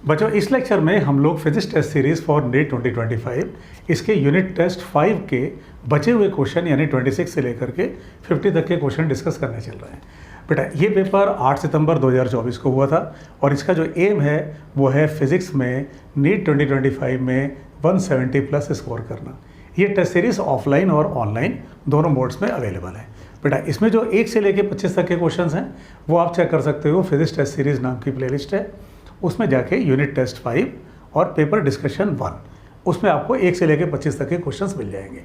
बच्चों, इस लेक्चर में हम लोग physics test series for NEET 2025 इसके यूनिट टेस्ट 5 के बचे हुए क्वेश्चन यानी 26 से लेकर के 50 तक के क्वेश्चन डिस्कस करने चल रहे हैं। बेटा, ये पेपर 8 सितंबर 2024 को हुआ था और इसका जो एम है वो है फिजिक्स में नीट 2025 में 170 प्लस स्कोर करना। ये टेस्ट सीरीज ऑफलाइन और ऑनलाइन दोनों मोड्स में अवेलेबल है। बेटा, इसमें जो 1 से लेकर 25 तक के क्वेश्चंस हैं वो आप चेक कर सकते हो। फिजिक्स टेस्ट सीरीज नाम की प्लेलिस्ट है, उसमें जाके यूनिट टेस्ट 5 और पेपर डिस्कशन 1 उसमें आपको 1 से लेकर 25 तक के क्वेश्चंस मिल जाएंगे।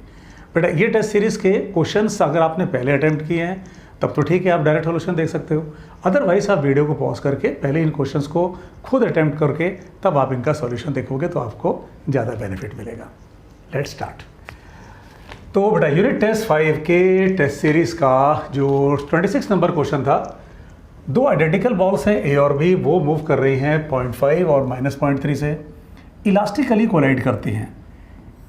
बेटा, ये टेस्ट सीरीज़ के क्वेश्चंस अगर आपने पहले अटैम्प्ट किए हैं तब तो ठीक है, आप डायरेक्ट सॉल्यूशन देख सकते हो। अदरवाइज आप वीडियो को पॉज करके पहले इन क्वेश्चंस को खुद अटैम्प्ट करके तब आप इनका सॉल्यूशन देखोगे तो आपको ज़्यादा बेनिफिट मिलेगा। Let's start. तो बेटा, यूनिट टेस्ट 5 के टेस्ट सीरीज़ का जो 26 नंबर क्वेश्चन था, दो आइडेंटिकल बॉल्स हैं ए और बी, वो मूव कर रही हैं 0.5 और -0.3 से, इलास्टिकली कोलाइड करती हैं।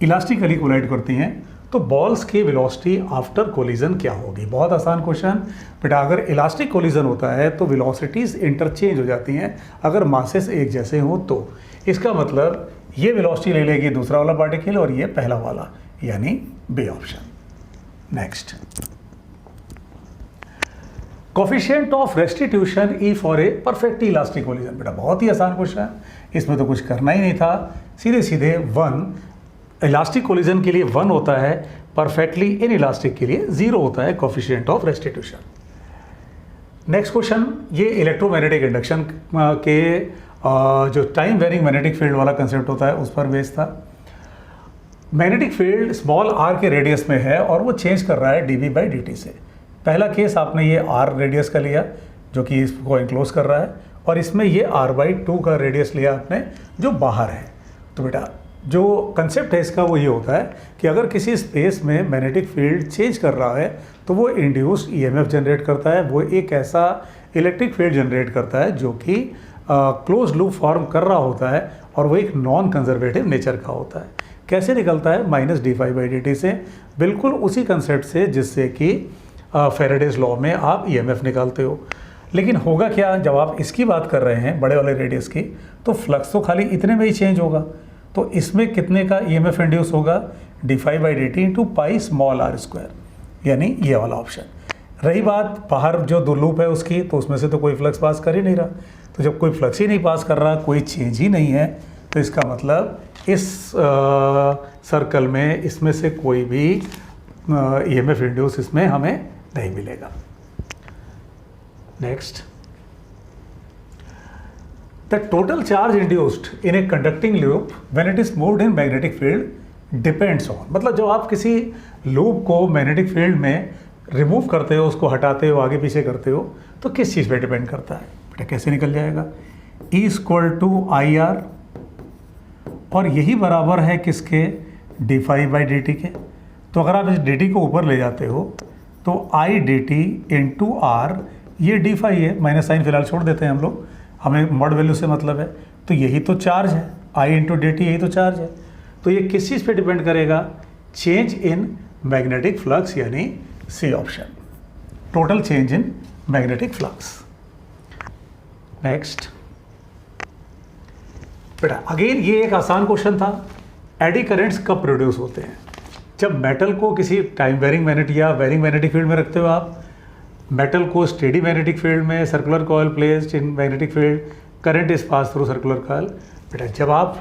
इलास्टिकली कोलाइड करती हैं तो बॉल्स की वेलोसिटी आफ्टर कोलिजन क्या होगी? बहुत आसान क्वेश्चन बेटा। अगर इलास्टिक कोलिजन होता है तो वेलोसिटीज़ इंटरचेंज हो जाती हैं अगर मासेस एक जैसे हों तो। इसका मतलब ये वेलोसिटी ले लेगी दूसरा वाला पार्टिकल और ये पहला वाला, यानी B option. Next, coefficient of restitution E for a perfectly elastic collision. बेटा, बहुत ही आसान क्वेश्चन है, इसमें तो कुछ करना ही नहीं था, सीधे सीधे 1 इलास्टिक कोलिजन के लिए 1 होता है, परफेक्टली इन इलास्टिक के लिए 0 होता है coefficient of restitution. Next question, ये इलेक्ट्रोमैग्नेटिक इंडक्शन के जो टाइम वेरिंग मैग्नेटिक फील्ड वाला कंसेप्ट होता है उस पर बेस्ड था। मैग्नेटिक फील्ड स्मॉल r के रेडियस में है और वो चेंज कर रहा है dv/dt से। पहला केस आपने ये r रेडियस का लिया जो कि इसको इनक्लोज कर रहा है, और इसमें ये r/2 का रेडियस लिया आपने जो बाहर है। तो बेटा, जो कंसेप्ट है इसका वो ये होता है कि अगर किसी स्पेस में मैग्नेटिक फील्ड चेंज कर रहा है तो वो इंड्यूस्ड ईएमएफ जनरेट करता है, वो एक ऐसा इलेक्ट्रिक फील्ड जनरेट करता है जो कि क्लोज लूप फॉर्म कर रहा होता है और वो एक नॉन कंजर्वेटिव नेचर का होता है। कैसे निकलता है? -dϕ/dt से, बिल्कुल उसी कंसेप्ट से जिससे कि फेराडेज लॉ में आप ईएमएफ निकालते हो। लेकिन होगा क्या, जब आप इसकी बात कर रहे हैं बड़े वाले रेडियस की, तो फ्लक्स तो खाली इतने में ही चेंज होगा, तो इसमें कितने का ईएमएफ इंड्यूस होगा? dϕ/dt इंटू πr², यानी ये वाला ऑप्शन। रही बात बाहर जो दो लूप है उसकी, तो उसमें से तो कोई फ्लक्स पास कर ही नहीं रहा, तो जब कोई फ्लक्स ही नहीं पास कर रहा, कोई चेंज ही नहीं है, तो इसका मतलब इस सर्कल में इसमें से कोई भी ईएमएफ इंड्यूस इसमें हमें नहीं मिलेगा। Next, the total charge induced in a conducting loop when it is moved in magnetic field depends on. मतलब जब आप किसी लूप को मैग्नेटिक फील्ड में रिमूव करते हो, उसको हटाते हो, आगे पीछे करते हो, तो किस चीज़ पे डिपेंड करता है? बेटा, कैसे निकल जाएगा? E=IR, और यही बराबर है किसके? dϕ/dt के। तो अगर आप इस dt को ऊपर ले जाते हो तो I dt इंटू R, ये dϕ है, माइनस साइन फिलहाल छोड़ देते हैं हम लोग, हमें मॉड वैल्यू से मतलब है, तो यही तो चार्ज है, I इंटू dt यही तो चार्ज है। तो ये किस चीज़ पे डिपेंड करेगा? चेंज इन मैग्नेटिक फ्लक्स, यानी C option, total change in magnetic flux. Next बेटा, अगेन ये एक आसान क्वेश्चन था। एडी करेंट्स कब प्रोड्यूस होते हैं? जब मेटल को किसी टाइम वेरिंग मैग्नेट या वेरिंग मैग्नेटिक फील्ड में रखते हो आप, मेटल को स्टेडी मैग्नेटिक फील्ड में, circular coil placed in magnetic field, current is pass through circular coil. बेटा, जब आप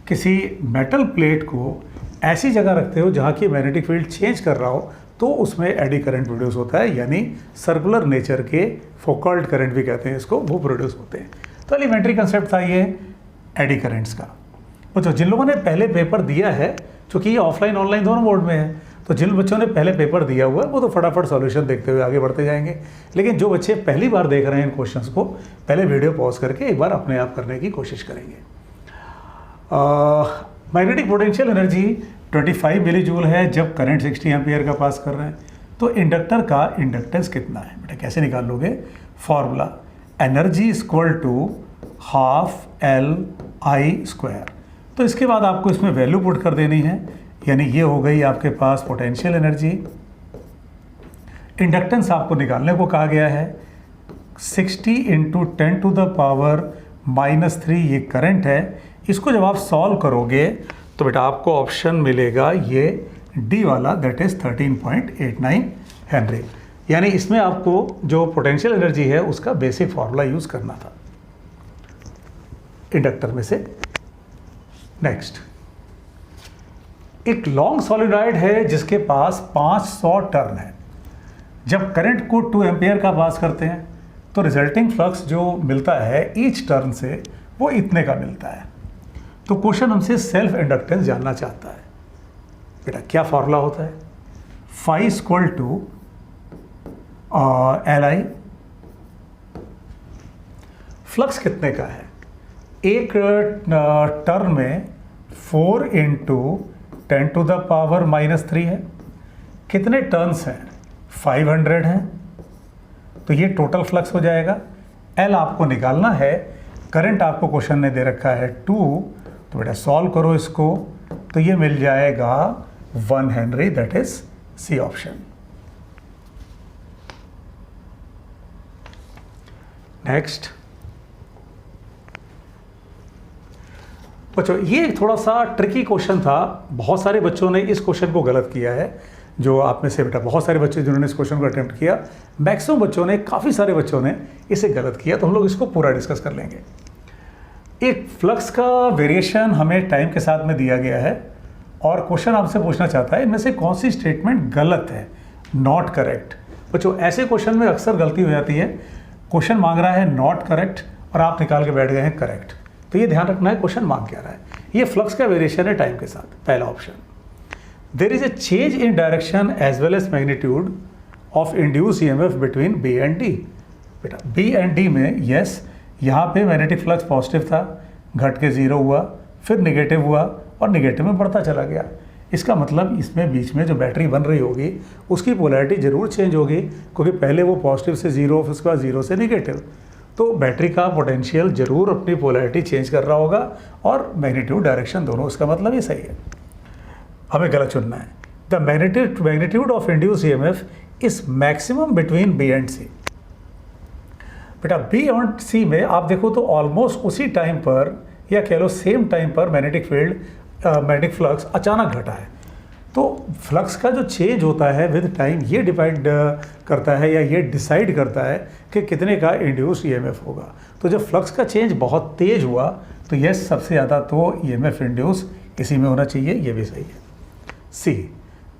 किसी मेटल प्लेट को ऐसी जगह रखते हो जहाँ की मैग्नेटिक फील्ड चेंज कर रहा हो, तो उसमें एडी करंट प्रोड्यूस होता है, यानी सर्कुलर नेचर के फोकल्ड करंट भी कहते हैं इसको, वो प्रोड्यूस होते हैं। तो एलिमेंट्री कंसेप्ट था ये एडी करेंट्स का। बच्चों, जिन लोगों ने पहले पेपर दिया है, चूँकि ये ऑफलाइन ऑनलाइन दोनों मोड में है, तो जिन बच्चों ने पहले पेपर दिया हुआ है वो तो फटाफट सॉल्यूशन देखते हुए आगे बढ़ते जाएंगे। लेकिन जो बच्चे पहली बार देख रहे हैं इन क्वेश्चंस को, पहले वीडियो पॉज करके एक बार अपने आप करने की कोशिश करेंगे। Magnetic potential energy 25 milli joule है जब करंट 60 एम्पियर का पास कर रहे हैं, तो इंडक्टर का इंडक्टेंस कितना है? बेटा, कैसे निकाल लोगे? Formula, energy equal to half LI²। तो इसके बाद आपको इसमें वैल्यू पुट कर देनी है, यानी ये हो गई आपके पास पोटेंशियल एनर्जी। इंडक्टेंस आपको निकालने को कहा गया है 60 × 10⁻⁻⁴ -3 ये करंट है। इसको जब आप सॉल्व करोगे तो बेटा आपको ऑप्शन मिलेगा ये डी वाला, दैट इज 13.89 हेनरी। यानी इसमें आपको जो पोटेंशियल एनर्जी है उसका बेसिक फार्मूला यूज करना था इंडक्टर में से। नेक्स्ट, एक लॉन्ग सॉलिडॉइड है जिसके पास 500 टर्न है। जब करंट को 2 एम्पियर का पास करते हैं तो रिजल्टिंग फ्लक्स जो मिलता है ईच टर्न से वो इतने का मिलता है। तो क्वेश्चन हमसे सेल्फ इंडक्टेंस जानना चाहता है। बेटा क्या फॉर्मूला होता है? phi equal to LI। Flux कितने का है? एक टर्न में 4 इंटू 10⁻³ है। कितने टर्न्स हैं? 500 हैं। तो ये टोटल फ्लक्स हो जाएगा। L आपको निकालना है, करंट आपको क्वेश्चन ने दे रखा है 2, तो बेटा सॉल्व करो इसको, तो ये मिल जाएगा 1 henry, that is C option. Next बच्चों, ये थोड़ा सा ट्रिकी क्वेश्चन था। बहुत सारे बच्चों ने इस क्वेश्चन को गलत किया है। जो आप में से बेटा बहुत सारे बच्चे जिन्होंने इस क्वेश्चन को अटेम्प्ट किया, मैक्सिमम बच्चों ने, काफ़ी सारे बच्चों ने इसे गलत किया। तो हम लोग इसको पूरा डिस्कस कर लेंगे। एक फ्लक्स का वेरिएशन हमें टाइम के साथ में दिया गया है और क्वेश्चन आपसे पूछना चाहता है इनमें से कौन सी स्टेटमेंट गलत है, नॉट करेक्ट। बच्चों ऐसे क्वेश्चन में अक्सर गलती हो जाती है। क्वेश्चन मांग रहा है नॉट करेक्ट और आप निकाल के बैठ गए हैं करेक्ट। तो ये ध्यान रखना है क्वेश्चन मांग क्या रहा है। ये फ्लक्स का वेरिएशन है टाइम के साथ। पहला option, there is a change in direction as well as magnitude of induce EMF between B and D. बेटा बी एंड डी में यस, यहाँ पे मैग्नेटिक फ्लक्स पॉजिटिव था, घट के 0 हुआ, फिर निगेटिव हुआ और निगेटिव में बढ़ता चला गया। इसका मतलब इसमें बीच में जो बैटरी बन रही होगी उसकी पोलैरिटी जरूर चेंज होगी, क्योंकि पहले वो पॉजिटिव से 0, फिर उसके बाद 0 से निगेटिव। तो बैटरी का पोटेंशियल जरूर अपनी पोलैरिटी चेंज कर रहा होगा और मैग्नीट्यूड डायरेक्शन दोनों। इसका मतलब ये सही है, हमें गलत चुनना है। The magnitude of induce EMF is maximum between B and C. बेटा बी और सी में आप देखो तो ऑलमोस्ट उसी टाइम पर या कह लो सेम टाइम पर मैग्नेटिक फ्लक्स अचानक घटा है। तो फ्लक्स का जो चेंज होता है विद टाइम ये डिपेंड करता है या ये डिसाइड करता है कि कितने का इंड्यूस ईएमएफ होगा। तो जब फ्लक्स का चेंज बहुत तेज हुआ तो यस, सबसे ज़्यादा तो ईएमएफ इंड्यूस इसी में होना चाहिए, ये भी सही है। C,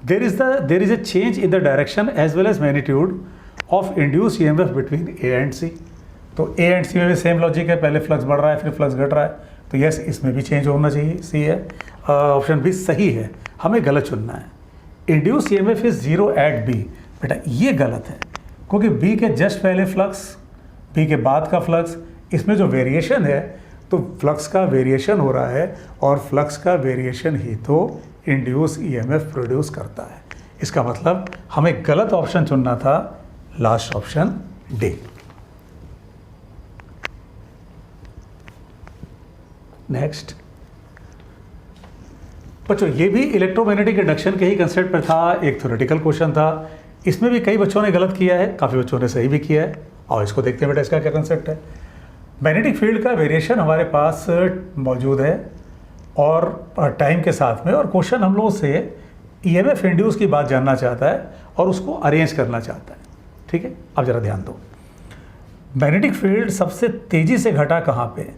there is a change in the direction as well as magnitude of induce EMF between A and C. तो ए एंड सी में भी सेम लॉजिक है, पहले फ्लक्स बढ़ रहा है फिर फ्लक्स घट रहा है, तो यस इसमें भी चेंज होना चाहिए, सी है। ऑप्शन बी सही है, हमें गलत चुनना है। Induce EMF is 0 at B. बेटा ये गलत है, क्योंकि बी के जस्ट पहले फ्लक्स, बी के बाद का फ्लक्स, इसमें जो वेरिएशन है तो फ्लक्स का वेरिएशन हो रहा है और फ्लक्स का वेरिएशन ही तो इंड्यूस ईएमएफ प्रोड्यूस करता है। इसका मतलब हमें गलत ऑप्शन चुनना था, लास्ट ऑप्शन डी। नेक्स्ट बच्चों, ये भी इलेक्ट्रोमैग्नेटिक इंडक्शन के ही कंसेप्ट पर था, एक थ्योरेटिकल क्वेश्चन था। इसमें भी कई बच्चों ने गलत किया है, काफ़ी बच्चों ने सही भी किया है। और इसको देखते हैं बेटा इसका क्या कंसेप्ट है। मैग्नेटिक फील्ड का वेरिएशन हमारे पास मौजूद है और टाइम के साथ में, और क्वेश्चन हम लोगों से ईएमएफ इंड्यूस की बात जानना चाहता है और उसको अरेंज करना चाहता है। ठीक है, अब जरा ध्यान दो। मैग्नेटिक फील्ड सबसे तेज़ी से घटा कहाँ पे,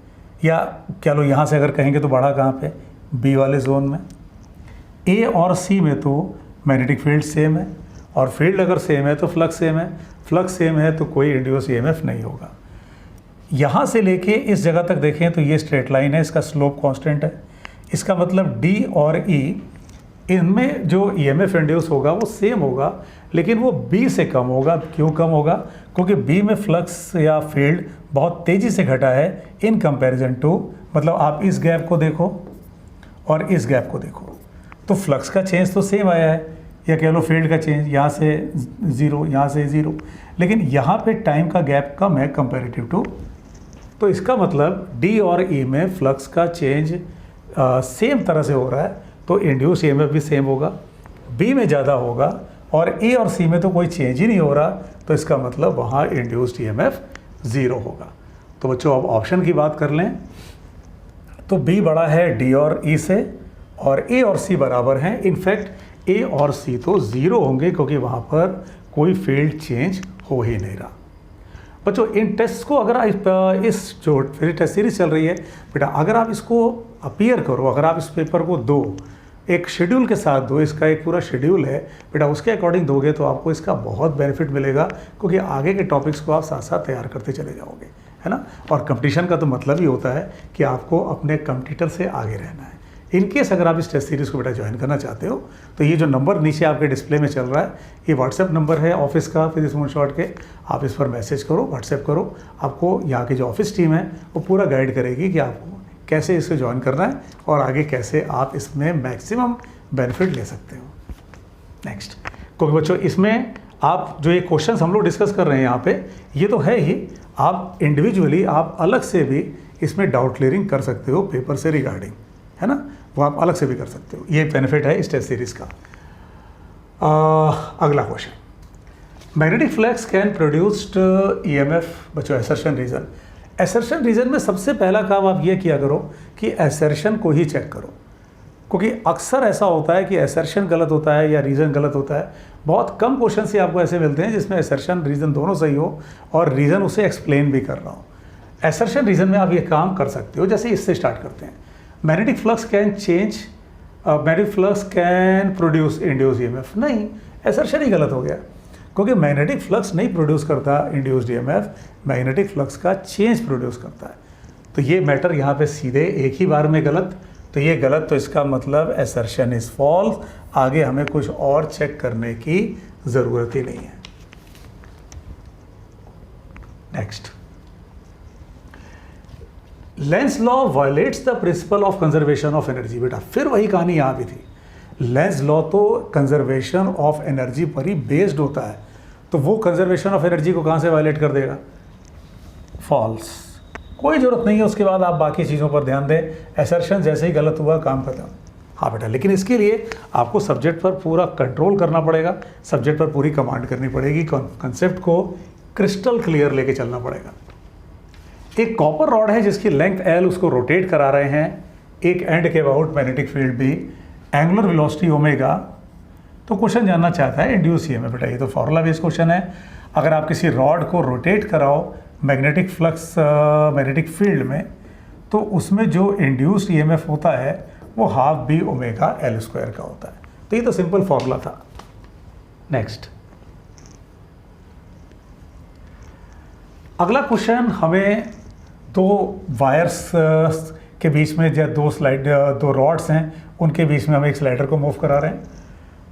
या क्या लो यहाँ से अगर कहेंगे तो बढ़ा कहाँ पे, बी वाले जोन में। ए और सी में तो मैग्नेटिक फील्ड सेम है, और फील्ड अगर सेम है तो फ्लक्स सेम है, फ्लक्स सेम है तो कोई इंड्यूस ईएमएफ नहीं होगा। यहाँ से लेके इस जगह तक देखें तो ये स्ट्रेट लाइन है, इसका स्लोप कांस्टेंट है। इसका मतलब डी और ई, इनमें जो ईएमएफ इंड्यूस होगा वो सेम होगा, लेकिन वो बी से कम होगा। क्यों कम होगा? क्योंकि बी में फ्लक्स या फील्ड बहुत तेज़ी से घटा है इन कंपैरिजन टू, मतलब आप इस गैप को देखो और इस गैप को देखो, तो फ्लक्स का चेंज तो सेम आया है, या कह लो फील्ड का चेंज, यहाँ से 0 यहाँ से 0, लेकिन यहाँ पे टाइम का गैप कम है कंपैरेटिव टू। तो इसका मतलब डी और ई में फ्लक्स का चेंज सेम तरह से हो रहा है, तो इंड्यूस ईएमएफ भी सेम होगा। बी में ज़्यादा होगा और ए और सी में तो कोई चेंज ही नहीं हो रहा, तो इसका मतलब वहाँ इंड्यूस्ड ईएमएफ 0 होगा। तो बच्चों अब ऑप्शन की बात कर लें तो बी बड़ा है डी और ई से, और ए और सी बराबर हैं। इनफैक्ट ए और सी तो ज़ीरो होंगे क्योंकि वहाँ पर कोई फील्ड चेंज हो ही नहीं रहा। बच्चों इन टेस्ट को अगर आप इस जो फिर टेस्ट सीरीज चल रही है बेटा, अगर आप इसको अपीयर करो, अगर आप इस पेपर को दो, एक शेड्यूल के साथ दो, इसका एक पूरा शेड्यूल है बेटा, उसके अकॉर्डिंग दोगे तो आपको इसका बहुत बेनिफिट मिलेगा, क्योंकि आगे के टॉपिक्स को आप साथ साथ तैयार करते चले जाओगे, है ना। और कंपटीशन का तो मतलब ही होता है कि आपको अपने कंपटीटर से आगे रहना है। इन केस अगर आप इस टेस्ट सीरीज़ को बेटा ज्वाइन करना चाहते हो तो ये जो नंबर नीचे आपके डिस्प्ले में चल रहा है, ये व्हाट्सएप नंबर है ऑफिस का, फिर स्क्रीनशॉट के आप इस पर मैसेज करो, व्हाट्सएप करो। आपको यहाँ की जो ऑफिस टीम है वो पूरा गाइड करेगी कि आपको कैसे इसे ज्वाइन करना है और आगे कैसे आप इसमें मैक्सिमम बेनिफिट ले सकते हो। नेक्स्ट, क्योंकि बच्चों इसमें आप जो ये क्वेश्चंस हम लोग डिस्कस कर रहे हैं यहाँ पे, ये तो है ही, आप इंडिविजुअली आप अलग से भी इसमें डाउट क्लियरिंग कर सकते हो पेपर से रिगार्डिंग, है ना, वो आप अलग से भी कर सकते हो। ये बेनिफिट है इस टेस्ट सीरीज़ का। अगला question, magnetic flux can produced EMF. बच्चों असर्शन रीजन, असर्शन रीजन में सबसे पहला काम आप ये किया करो कि असर्शन को ही चेक करो, क्योंकि अक्सर ऐसा होता है कि असर्शन गलत होता है या रीज़न गलत होता है। बहुत कम क्वेश्चन से आपको ऐसे मिलते हैं जिसमें असर्शन रीज़न दोनों सही हो और रीज़न उसे एक्सप्लेन भी कर रहा हो। असर्शन रीजन में आप ये काम कर सकते हो। जैसे इससे स्टार्ट करते हैं, magnetic flux can change, magnetic flux can produce induce EMF. नहीं, असर्शन ही गलत हो गया, क्योंकि मैग्नेटिक फ्लक्स नहीं प्रोड्यूस करता इंड्यूस्ड ईएमएफ, मैग्नेटिक फ्लक्स का चेंज प्रोड्यूस करता है। तो ये मैटर यहाँ पे सीधे एक ही बार में गलत, तो ये गलत, तो इसका मतलब असर्शन इज फॉल्स। आगे हमें कुछ और चेक करने की ज़रूरत ही नहीं है। Next, Lenz law violets the principle of conservation of energy. बेटा फिर वही कहानी यहाँ भी थी, लेंस लॉ तो कंजर्वेशन ऑफ एनर्जी पर ही बेस्ड होता है, तो वो कंजर्वेशन ऑफ एनर्जी को कहाँ से वायलेट कर देगा? फॉल्स। कोई ज़रूरत नहीं है उसके बाद आप बाकी चीज़ों पर ध्यान दें, असर्शन जैसे ही गलत हुआ काम खत्म। हाँ बेटा, लेकिन इसके लिए आपको सब्जेक्ट पर पूरा कंट्रोल करना पड़ेगा, सब्जेक्ट पर पूरी कमांड करनी पड़ेगी, कंसेप्ट को क्रिस्टल क्लियर लेके चलना पड़ेगा। एक कॉपर रॉड है जिसकी लेंथ L, उसको रोटेट करा रहे हैं, एक एंड के अबाउट मैग्नेटिक फील्ड भी, एंगुलर वेलोसिटी ओमेगा। तो क्वेश्चन जानना चाहता है इंड्यूस ईएमएफ। बेटा ये तो फॉर्मूला बेस्ड क्वेश्चन है। अगर आप किसी रॉड को रोटेट कराओ मैग्नेटिक फ्लक्स मैग्नेटिक फील्ड में, तो उसमें जो इंड्यूस्ड ईएमएफ होता है वो half B omega L square का होता है। तो ये तो सिंपल फॉर्मूला था। नेक्स्ट, अगला क्वेश्चन हमें दो वायर्स के बीच में, या दो रॉड्स हैं उनके बीच में हमें एक स्लाइडर को मूव करा रहे हैं।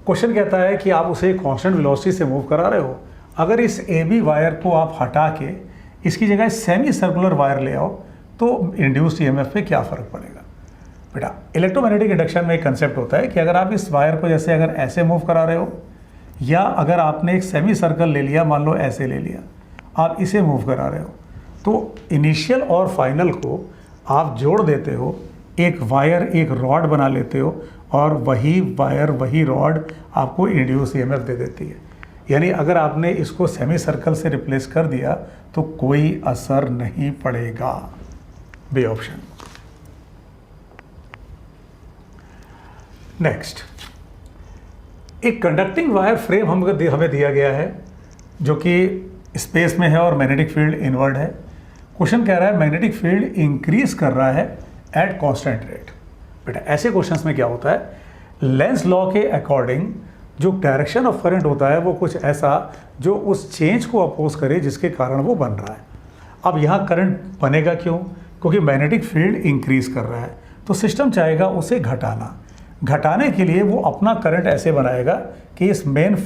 क्वेश्चन कहता है कि आप उसे कांस्टेंट वेलोसिटी से मूव करा रहे हो, अगर इस ए बी वायर को आप हटा के इसकी जगह सेमी सर्कुलर वायर ले आओ तो इंड्यूस्ड ईएमएफ पे क्या फ़र्क पड़ेगा? बेटा इलेक्ट्रोमैग्नेटिक इंडक्शन में एक कंसेप्ट होता है कि अगर आप इस वायर को जैसे अगर ऐसे मूव करा रहे हो, या अगर आपने एक सेमी सर्कल ले लिया, मान लो ऐसे ले लिया, आप इसे मूव करा रहे हो, तो इनिशियल और फाइनल को आप जोड़ देते हो, एक वायर एक रॉड बना लेते हो, और वही वायर वही रॉड आपको इंड्यूस ईएमएफ दे देती है। यानी अगर आपने इसको सेमी सर्कल से रिप्लेस कर दिया तो कोई असर नहीं पड़ेगा। B option. नेक्स्ट, एक कंडक्टिंग वायर फ्रेम हमें दिया गया है जो कि स्पेस में है और मैग्नेटिक फील्ड इनवर्ड है। क्वेश्चन कह रहा है मैग्नेटिक फील्ड इंक्रीज कर रहा है एट कांस्टेंट रेट। बेटा ऐसे क्वेश्चंस में क्या होता है, लेंस लॉ के अकॉर्डिंग जो डायरेक्शन ऑफ करंट होता है वो कुछ ऐसा जो उस चेंज को अपोज करे जिसके कारण वो बन रहा है। अब यहाँ करंट बनेगा क्यों? क्योंकि मैग्नेटिक फील्ड इंक्रीज कर रहा है, तो सिस्टम चाहेगा उसे घटाना। घटाने के लिए वो अपना करंट ऐसे बनाएगा कि इस मेन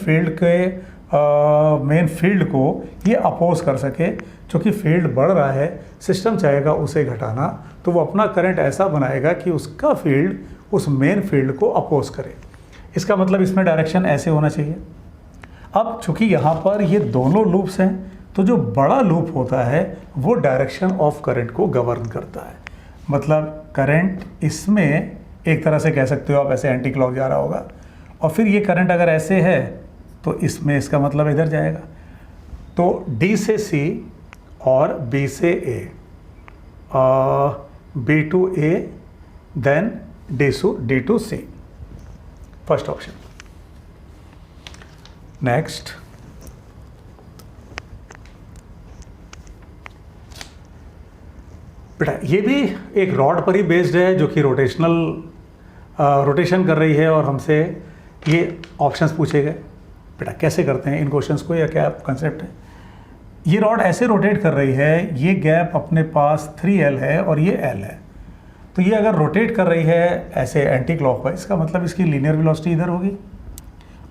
फील्ड को ये अपोज कर सके। चूँकि फील्ड बढ़ रहा है, सिस्टम चाहेगा उसे घटाना, तो वो अपना करंट ऐसा बनाएगा कि उसका फील्ड उस मेन फील्ड को अपोज करे। इसका मतलब इसमें डायरेक्शन ऐसे होना चाहिए। अब चूँकि यहाँ पर ये दोनों लूप्स हैं, तो जो बड़ा लूप होता है वो डायरेक्शन ऑफ करंट को गवर्न करता है। मतलब करंट इसमें एक तरह से कह सकते हो आप, ऐसे एंटी क्लॉक जा रहा होगा, और फिर ये करंट अगर ऐसे है तो इसमें इसका मतलब इधर जाएगा। तो D से C और B से A, B to A then D to C, first option. Next, बेटा ये भी एक रॉड पर ही बेस्ड है जो कि रोटेशन कर रही है और हमसे ये ऑप्शंस पूछे गए। बेटा कैसे करते हैं इन क्वेश्चंस को, या क्या कंसेप्ट है? ये रॉड ऐसे रोटेट कर रही है, ये गैप अपने पास 3L है और ये L है, तो ये अगर रोटेट कर रही है ऐसे एंटी क्लॉकवाइज, इसका मतलब इसकी लीनियर वेलोसिटी इधर होगी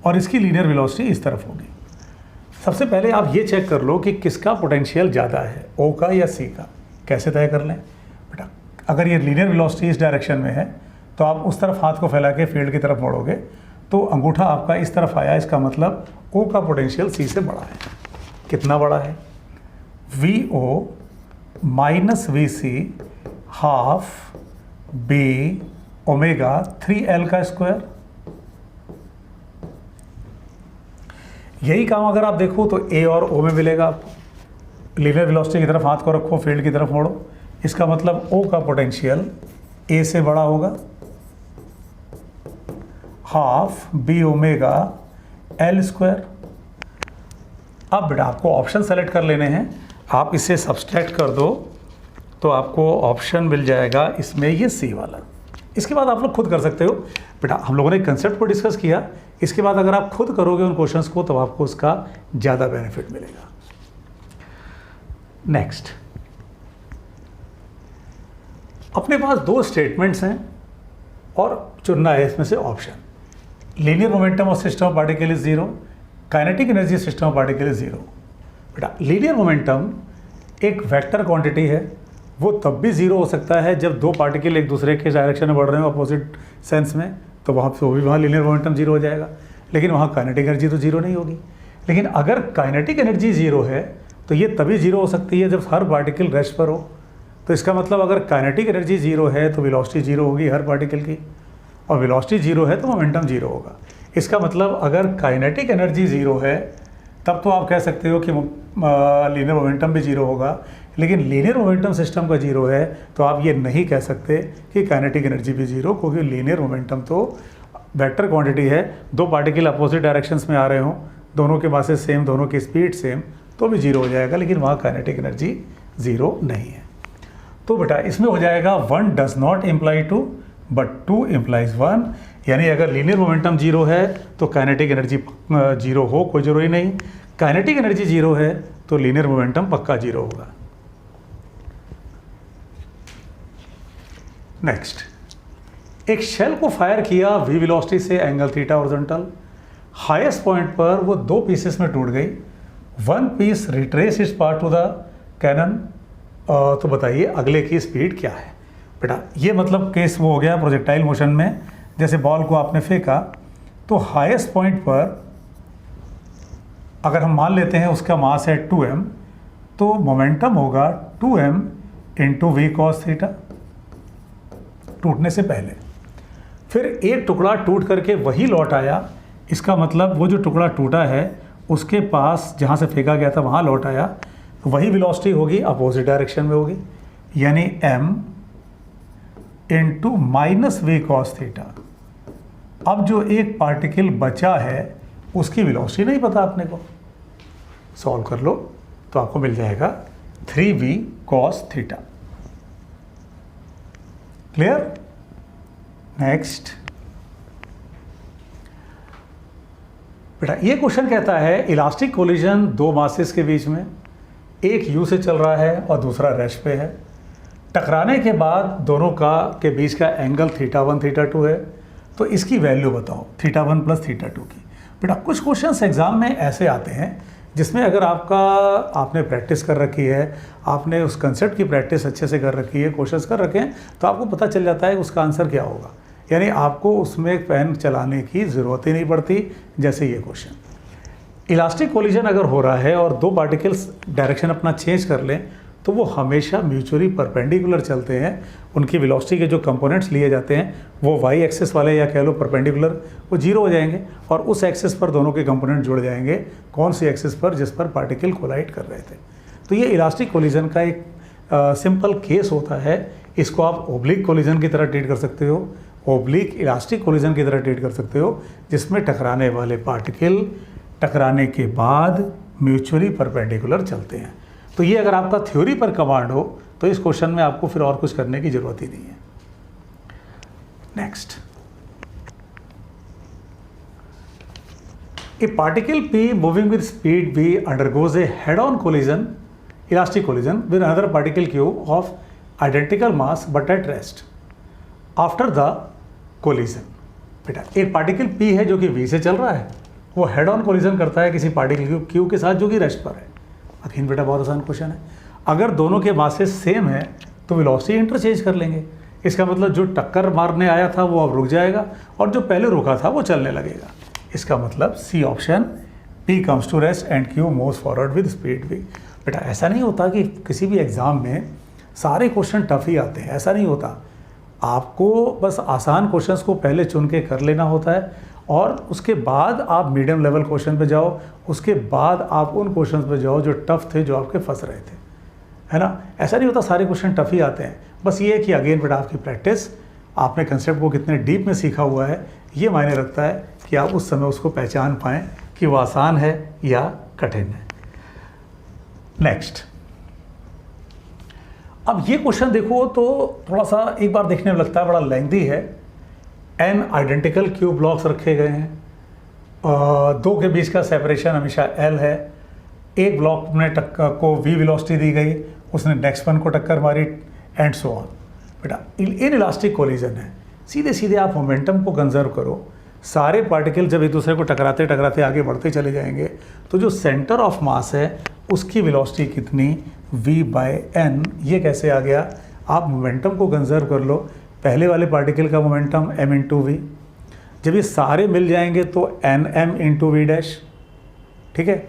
और इसकी लीनियर वेलोसिटी इस तरफ होगी। सबसे पहले आप ये चेक कर लो कि किसका पोटेंशियल ज़्यादा है, O का या C का। कैसे तय कर लें? बेटा अगर ये लीनियर वेलोसिटी इस डायरेक्शन में है तो आप उस तरफ हाथ को फैला के फील्ड की तरफ मोड़ोगे तो अंगूठा आपका इस तरफ आया, इसका मतलब O का पोटेंशियल C से बड़ा है। कितना बड़ा है? VO minus VC half B omega 3L का स्क्वायर। यही काम अगर आप देखो तो A और O में मिलेगा आपको। लीनियर वेलोसिटी की तरफ हाथ को रखो, फील्ड की तरफ मोड़ो, इसका मतलब O का पोटेंशियल A से बड़ा होगा, half B omega L square. अब बेटा आपको ऑप्शन सेलेक्ट कर लेने हैं, आप इसे सब्सट्रैक्ट कर दो तो आपको ऑप्शन मिल जाएगा इसमें ये C वाला। इसके बाद आप लोग खुद कर सकते हो। बेटा हम लोगों ने कंसेप्ट को डिस्कस किया, इसके बाद अगर आप खुद करोगे उन क्वेश्चंस को तो आपको उसका ज़्यादा बेनिफिट मिलेगा। नेक्स्ट, अपने पास दो स्टेटमेंट्स हैं और चुनना है इसमें से option. Linear momentum of system of particle is zero, kinetic energy system of particle is zero. बेटा लीनियर मोमेंटम एक वेक्टर क्वांटिटी है, वो तब भी जीरो हो सकता है जब दो पार्टिकल एक दूसरे के डायरेक्शन में बढ़ रहे हो अपोजिट सेंस में, तो वहाँ लीनियर मोमेंटम जीरो हो जाएगा, लेकिन वहाँ काइनेटिक एनर्जी तो जीरो नहीं होगी। लेकिन अगर काइनेटिक एनर्जी जीरो है तो ये तभी जीरो हो सकती है जब हर पार्टिकल रेस्ट पर हो। तो इसका मतलब अगर काइनेटिक एनर्जी जीरो है तो वेलोसिटी जीरो होगी हर पार्टिकल की, और वेलोसिटी जीरो है तो मोमेंटम जीरो होगा। इसका मतलब अगर काइनेटिक एनर्जी जीरो है तब तो आप कह सकते हो कि लीनियर मोमेंटम भी जीरो होगा, लेकिन लीनियर मोमेंटम सिस्टम का जीरो है तो आप ये नहीं कह सकते कि काइनेटिक एनर्जी भी जीरो, क्योंकि लीनियर मोमेंटम तो वेक्टर क्वांटिटी है। दो पार्टिकल अपोजिट डायरेक्शंस में आ रहे हों, दोनों के मासेस सेम, दोनों की स्पीड सेम, तो भी जीरो हो जाएगा, लेकिन वहाँ काइनेटिक एनर्जी जीरो नहीं है। तो बेटा इसमें हो जाएगा 1 does not imply 2 but 2 implies 1, यानी अगर लीनियर मोमेंटम जीरो है तो काइनेटिक एनर्जी जीरो हो कोई जरूरी नहीं, काइनेटिक एनर्जी जीरो है तो लीनियर मोमेंटम पक्का जीरो होगा। नेक्स्ट, एक शेल को फायर किया V वेलोसिटी से angle theta horizontal, highest point पर वो दो पीसेस में टूट गई, one piece retrace its part to the cannon. तो बताइए अगले की स्पीड क्या है? बेटा ये मतलब केस वो हो गया प्रोजेक्टाइल मोशन में, जैसे बॉल को आपने फेंका तो हाईएस्ट पॉइंट पर अगर हम मान लेते हैं उसका मास है 2m, तो मोमेंटम होगा 2m into V cos theta टूटने से पहले। फिर एक टुकड़ा टूट करके वही लौट आया, इसका मतलब वो जो टुकड़ा टूटा है उसके पास जहाँ से फेंका गया था वहाँ लौट आया, तो वही वेलोसिटी होगी अपोजिट डायरेक्शन में होगी, यानी m into minus V cos theta. अब जो एक पार्टिकल बचा है उसकी वेलोसिटी नहीं पता अपने को, सॉल्व कर लो तो आपको मिल जाएगा 3V cos theta. Clear? Next, बेटा ये क्वेश्चन कहता है इलास्टिक कोलिजन दो मासेस के बीच में, एक U से चल रहा है और दूसरा रेस्ट पे है, टकराने के बाद दोनों के बीच का एंगल θ1 θ2 है, तो इसकी वैल्यू बताओ θ1 प्लस θ2 की। बेटा कुछ क्वेश्चंस एग्जाम में ऐसे आते हैं जिसमें अगर आपने प्रैक्टिस कर रखी है, आपने उस कंसेप्ट की प्रैक्टिस अच्छे से कर रखी है, क्वेश्चंस कर रखे हैं, तो आपको पता चल जाता है उसका आंसर क्या होगा, यानी आपको उसमें पेन चलाने की ज़रूरत ही नहीं पड़ती। जैसे ये क्वेश्चन, इलास्टिक कोलिजन अगर हो रहा है और दो पार्टिकल्स डायरेक्शन अपना चेंज कर लें तो वो हमेशा म्यूचुअली परपेंडिकुलर चलते हैं, उनकी वेलोसिटी के जो कंपोनेंट्स लिए जाते हैं वो वाई एक्सिस वाले या कह लो परपेंडिकुलर, वो जीरो हो जाएंगे और उस एक्सिस पर दोनों के कंपोनेंट जुड़ जाएंगे। कौन सी एक्सिस पर? जिस पर पार्टिकल कोलाइड कर रहे थे। तो ये इलास्टिक कोलिजन का एक सिंपल केस होता है, इसको आप ओब्लिक कोलिजन की तरह ट्रीट कर सकते हो, ओब्लिक इलास्टिक कोलिजन की तरह ट्रीट कर सकते हो, जिसमें टकराने वाले पार्टिकल टकराने के बाद म्यूचुअली परपेंडिकुलर चलते हैं। तो ये अगर आपका थ्योरी पर कमांड हो तो इस क्वेश्चन में आपको फिर और कुछ करने की जरूरत ही नहीं है। Next, A particle P moving with speed V undergoes a head-on collision, elastic collision, with another particle Q of identical mass but at rest. After the collision, बेटा एक पार्टिकल P है जो कि V से चल रहा है, वो हेड ऑन कोलिजन करता है किसी पार्टिकल Q के साथ जो कि रेस्ट पर है। अगेन बेटा बहुत आसान क्वेश्चन है, अगर दोनों के मासेस सेम है तो वेलोसिटी इंटरचेंज कर लेंगे। इसका मतलब जो टक्कर मारने आया था वो अब रुक जाएगा और जो पहले रुका था वो चलने लगेगा। इसका मतलब C option, P comes to rest and Q moves forward with speed V। बेटा ऐसा नहीं होता कि किसी भी एग्ज़ाम में सारे क्वेश्चन टफ ही आते हैं, ऐसा नहीं होता। आपको बस आसान क्वेश्चंस को पहले चुन के कर लेना होता है और उसके बाद आप मीडियम लेवल क्वेश्चन पे जाओ, उसके बाद आप उन क्वेश्चंस पे जाओ जो टफ थे, जो आपके फंस रहे थे, है ना। ऐसा नहीं होता सारे क्वेश्चन टफ ही आते हैं। बस ये है कि अगेन बेटा आपकी प्रैक्टिस, आपने कंसेप्ट को कितने डीप में सीखा हुआ है ये मायने रखता है कि आप उस समय उसको पहचान पाएँ कि वो आसान है या कठिन है। नेक्स्ट, अब ये क्वेश्चन देखो तो थोड़ा सा एक बार देखने में लगता है बड़ा लेंथी है। n आइडेंटिकल क्यू ब्लॉक्स रखे गए हैं, दो के बीच का सेपरेशन हमेशा l है। एक ब्लॉक में को v वेलोसिटी दी गई, उसने नेक्स्ट वन को टक्कर मारी एंड सो ऑन। बेटा इन इलास्टिक कोलिजन है, सीधे सीधे आप मोमेंटम को कंजर्व करो। सारे पार्टिकल जब एक दूसरे को टकराते टकराते आगे बढ़ते चले जाएंगे तो जो सेंटर ऑफ मास है उसकी वेलोसिटी कितनी, v/n। ये कैसे आ गया, आप मोमेंटम को कंजर्व कर लो। पहले वाले पार्टिकल का मोमेंटम m इंटू वी, जब ये सारे मिल जाएंगे तो nm इंटू वी डैश। ठीक है,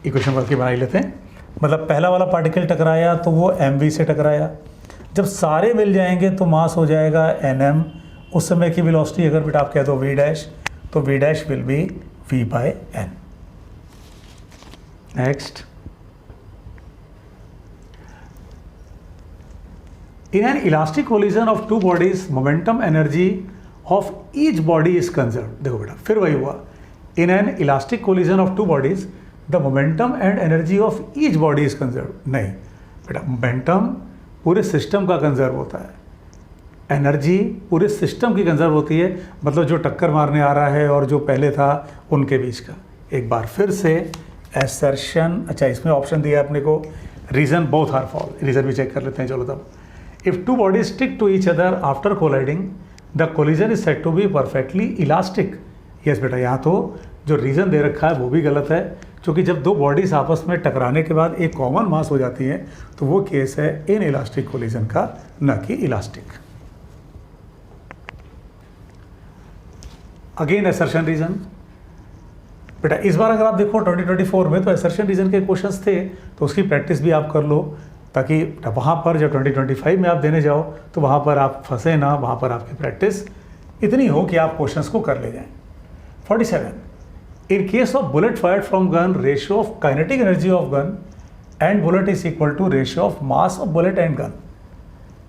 इक्वेशन वर्क की बनाई लेते हैं। मतलब पहला वाला पार्टिकल टकराया तो वो mv से टकराया, जब सारे मिल जाएंगे तो मास हो जाएगा nm। उस समय की वेलोसिटी अगर बेटा आप कह दो v डैश तो v dash will be v/n। Next, in an elastic collision of two bodies momentum energy of each body is conserved। देखो बेटा फिर वही हुआ, in an elastic collision of two bodies the momentum and energy of each body is conserved। नहीं बेटा, momentum पूरे system का conserve होता है, एनर्जी पूरे सिस्टम की कंजर्व होती है। मतलब जो टक्कर मारने आ रहा है और जो पहले था उनके बीच का। एक बार फिर से एसर्शन, अच्छा इसमें ऑप्शन दिया है अपने को, reason both are false, reason भी चेक कर लेते हैं। चलो तब, if two bodies stick to each other after colliding the collision is said to be perfectly elastic। Yes बेटा, यहाँ तो जो रीज़न दे रखा है वो भी गलत है, क्योंकि जब दो बॉडीज आपस में टकराने के बाद एक कॉमन मास हो जाती है तो वो केस है इन इलास्टिक कोलिजन का, न कि इलास्टिक। Again assertion reason. बेटा इस बार अगर आप देखो 2024 में तो एसर्शन रीजन के क्वेश्चंस थे, तो उसकी प्रैक्टिस भी आप कर लो, ताकि वहाँ पर जब 2025 में आप देने जाओ तो वहाँ पर आप फंसे ना, वहाँ पर आपकी प्रैक्टिस इतनी हो कि आप क्वेश्चंस को कर ले जाएं। 47, in case of bullet fired from gun ratio of kinetic energy of gun and bullet is equal to ratio of mass of bullet and gun.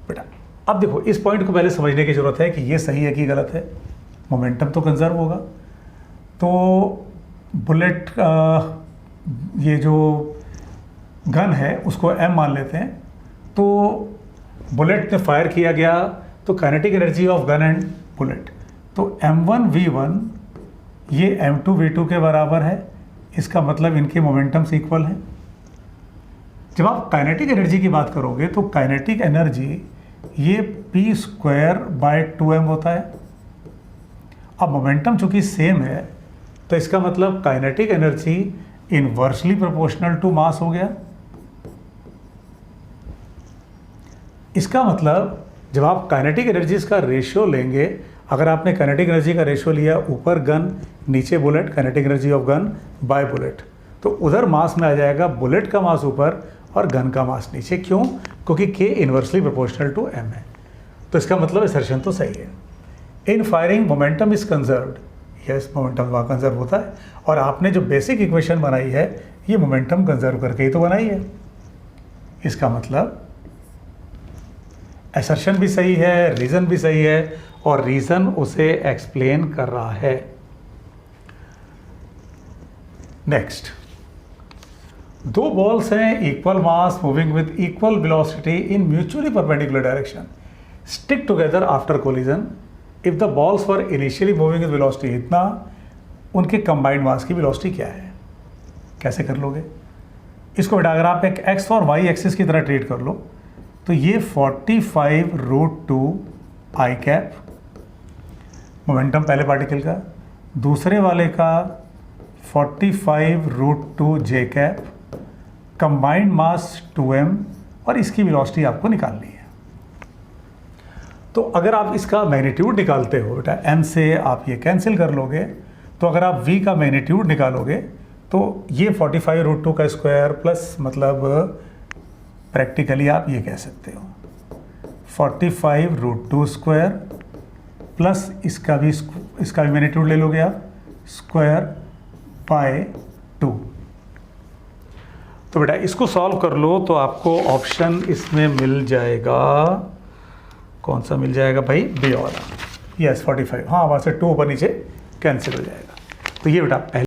बेटा अब देखो इस पॉइंट को पहले समझने की जरूरत है कि ये सही है कि गलत है। मोमेंटम तो कंजर्व होगा, तो बुलेट ये जो गन है उसको m मान लेते हैं, तो बुलेट ने फायर किया गया तो kinetic energy of gun and bullet, तो m1v1 ये m2v2 के बराबर है। इसका मतलब इनके मोमेंटम्स इक्वल हैं। जब आप काइनेटिक एनर्जी की बात करोगे तो काइनेटिक एनर्जी ये p²/2m होता है। अब मोमेंटम चूंकि सेम है तो इसका मतलब kinetic energy inversely proportional to mass हो गया। इसका मतलब जब आप काइनेटिक एनर्जीज का रेशियो लेंगे, अगर आपने काइनेटिक एनर्जी का रेशियो लिया ऊपर गन नीचे bullet, kinetic energy of gun by bullet, तो उधर मास में आ जाएगा बुलेट का मास ऊपर और गन का मास नीचे। क्यों? क्योंकि k inversely proportional to m है। तो इसका मतलब असर्शन तो सही है। In firing momentum is conserved, yes momentum वहाँ कंजर्व होता है। और आपने जो बेसिक इक्वेशन बनाई है ये मोमेंटम कंजर्व करके ही तो बनाई है। इसका मतलब असर्शन भी सही है, रीज़न भी सही है, और रीज़न उसे एक्सप्लेन कर रहा है। नेक्स्ट, दो बॉल्स हैं equal mass moving with equal velocity in mutually perpendicular direction stick together after collision if the balls were initially moving with velocity इतना, उनके कंबाइंड मास की वेलोसिटी क्या है? कैसे कर लोगे इसको बेटा? अगर आप एक एक्स और वाई एक्सिस की तरह ट्रीट कर लो तो ये 45√2 आई कैप मोमेंटम पहले पार्टिकल का, दूसरे वाले का 45√2 जे कैप, कंबाइंड मास 2m, और इसकी वेलोसिटी आपको निकालनी है। तो अगर आप इसका मैग्नीट्यूड निकालते हो बेटा, m से आप ये कैंसिल कर लोगे, तो अगर आप v का मैग्नीट्यूड निकालोगे तो ये 45√2 का स्क्वायर प्लस, मतलब प्रैक्टिकली आप ये कह सकते हो 45√2 स्क्वायर प्लस इसका भी मैग्नीट्यूड ले लोगे आप स्क्वायर बाय 2। तो बेटा इसको सॉल्व कर लो तो आपको ऑप्शन इसमें मिल जाएगा, कौन सा मिल जाएगा भाई? बी वाला। यस 45, हाँ वहाँ से 2 ऊपर नीचे कैंसिल हो जाएगा। तो ये बेटा पहले